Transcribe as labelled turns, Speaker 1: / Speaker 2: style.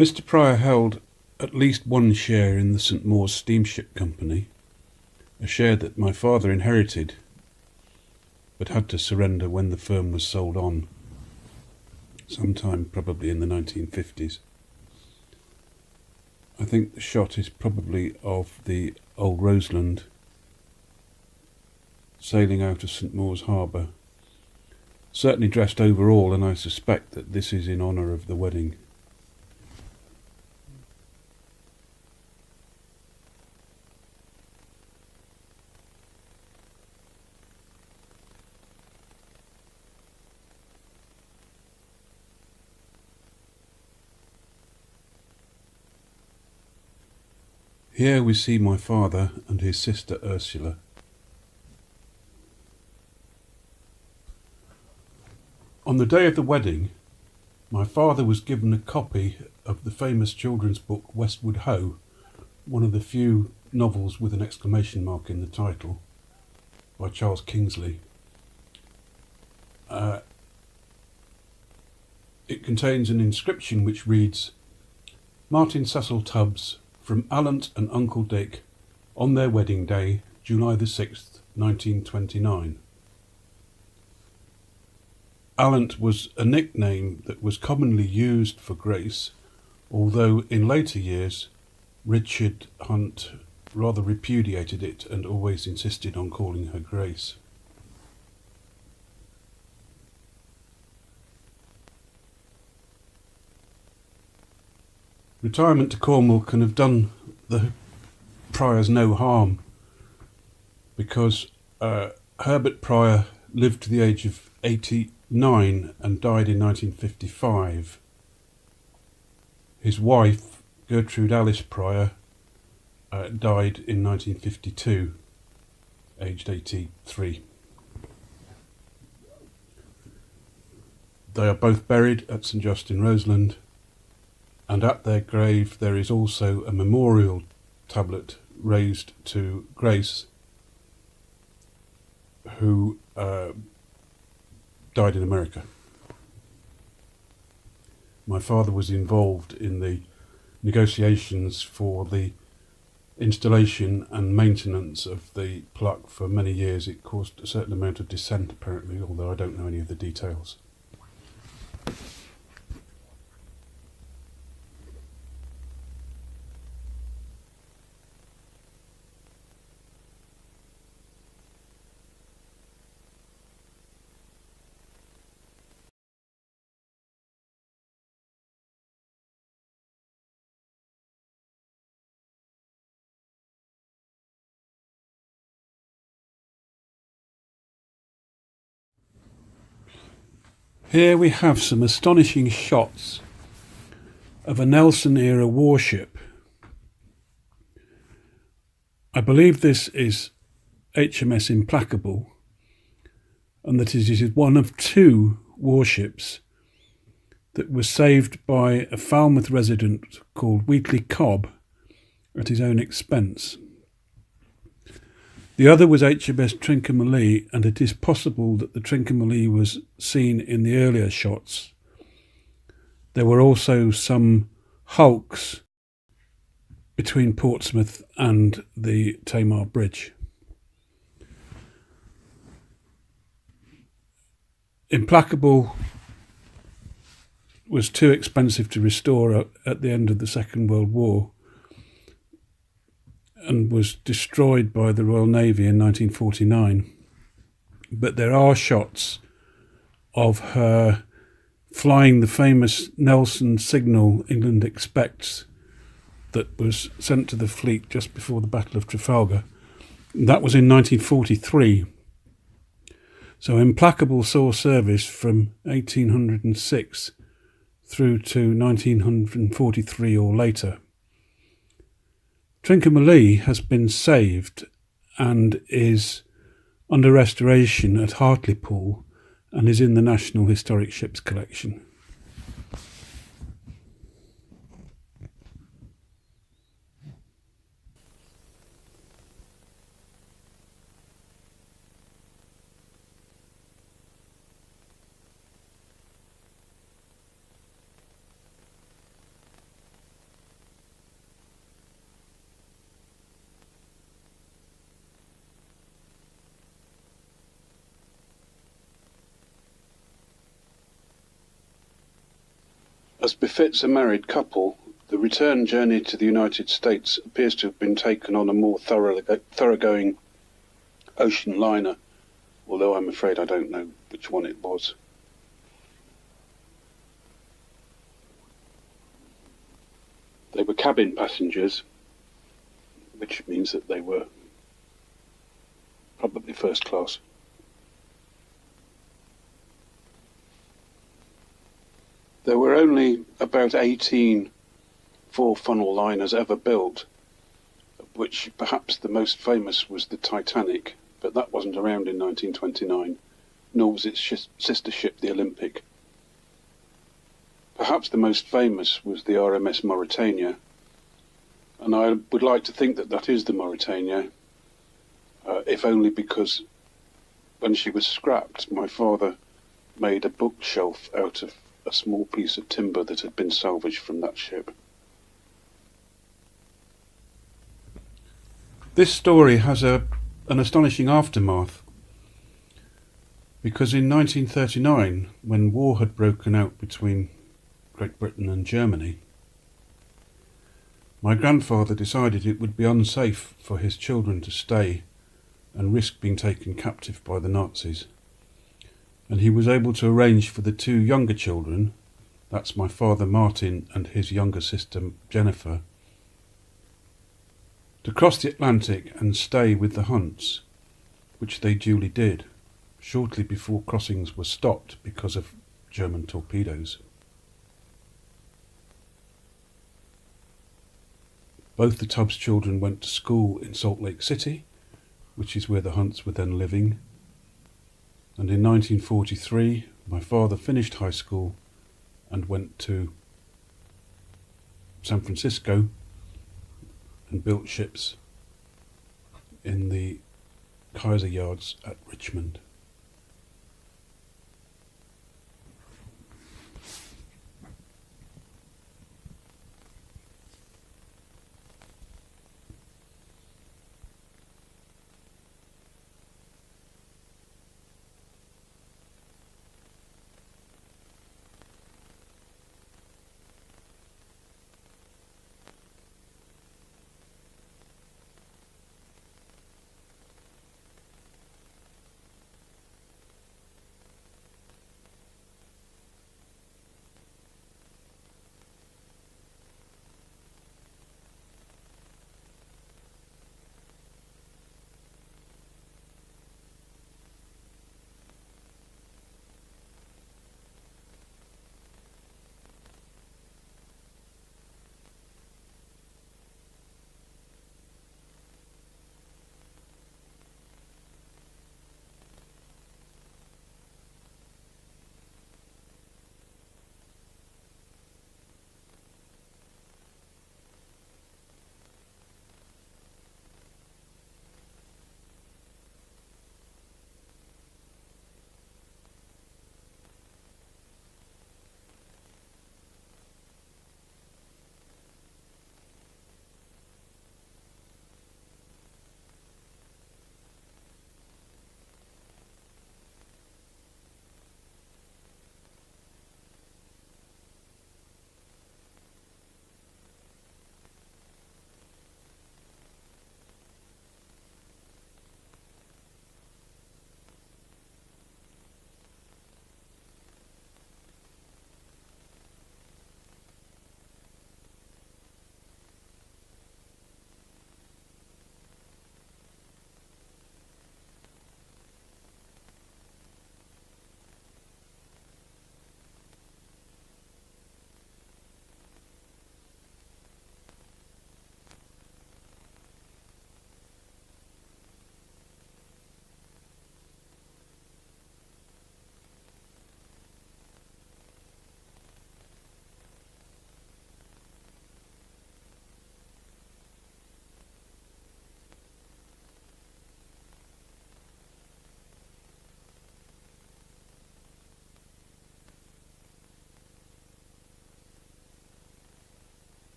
Speaker 1: Mr. Pryor held at least one share in the St. Mawes Steamship Company, a share that my father inherited but had to surrender when the firm was sold on, sometime probably in the 1950s. I think the shot is probably of the old Roseland sailing out of St. Mawes Harbour, certainly dressed overall, and I suspect that this is in honour of the wedding. Here we see my father and his sister Ursula. On the day of the wedding, my father was given a copy of the famous children's book Westward Ho, one of the few novels with an exclamation mark in the title, by Charles Kingsley. It contains an inscription which reads, "Martin Cecil Tubbs, from Allant and Uncle Dick, on their wedding day, July the 6th, 1929. Allant was a nickname that was commonly used for Grace, although in later years Richard Hunt rather repudiated it and always insisted on calling her Grace. Retirement to Cornwall can have done the Pryors no harm, because Herbert Pryor lived to the age of 89 and died in 1955. His wife, Gertrude Alice Pryor, died in 1952, aged 83. They are both buried at St. Justin Roseland, and at their grave there is also a memorial tablet raised to Grace, who died in America. My father was involved in the negotiations for the installation and maintenance of the plaque for many years. It caused a certain amount of dissent, apparently, although I don't know any of the details. Here we have some astonishing shots of a Nelson-era warship. I believe this is HMS Implacable, and that it is one of two warships that was saved by a Falmouth resident called Wheatley Cobb at his own expense. The other was HMS Trincomalee, and it is possible that the Trincomalee was seen in the earlier shots. There were also some hulks between Portsmouth and the Tamar Bridge. Implacable was too expensive to restore at the end of the Second World War, and was destroyed by the Royal Navy in 1949. But there are shots of her flying the famous Nelson signal England expects that was sent to the fleet just before the Battle of Trafalgar. That was in 1943. So Implacable saw service from 1806 through to 1943 or later. Trincomalee has been saved and is under restoration at Hartlepool and is in the National Historic Ships Collection. As befits a married couple, the return journey to the United States appears to have been taken on a more thoroughgoing ocean liner, although I'm afraid I don't know which one it was. They were cabin passengers, which means that they were probably first class. There were only about 18 four-funnel liners ever built, of which perhaps the most famous was the Titanic, but that wasn't around in 1929, nor was its sister ship, the Olympic. Perhaps the most famous was the RMS Mauretania, and I would like to think that that is the Mauretania, if only because when she was scrapped, my father made a bookshelf out of a small piece of timber that had been salvaged from that ship. This story has an astonishing aftermath, because in 1939, when war had broken out between Great Britain and Germany, my grandfather decided it would be unsafe for his children to stay and risk being taken captive by the Nazis. And he was able to arrange for the two younger children, that's my father Martin and his younger sister Jennifer, to cross the Atlantic and stay with the Hunts, which they duly did, shortly before crossings were stopped because of German torpedoes. Both the Tubbs children went to school in Salt Lake City, which is where the Hunts were then living, and in 1943 my father finished high school and went to San Francisco and built ships in the Kaiser yards at Richmond.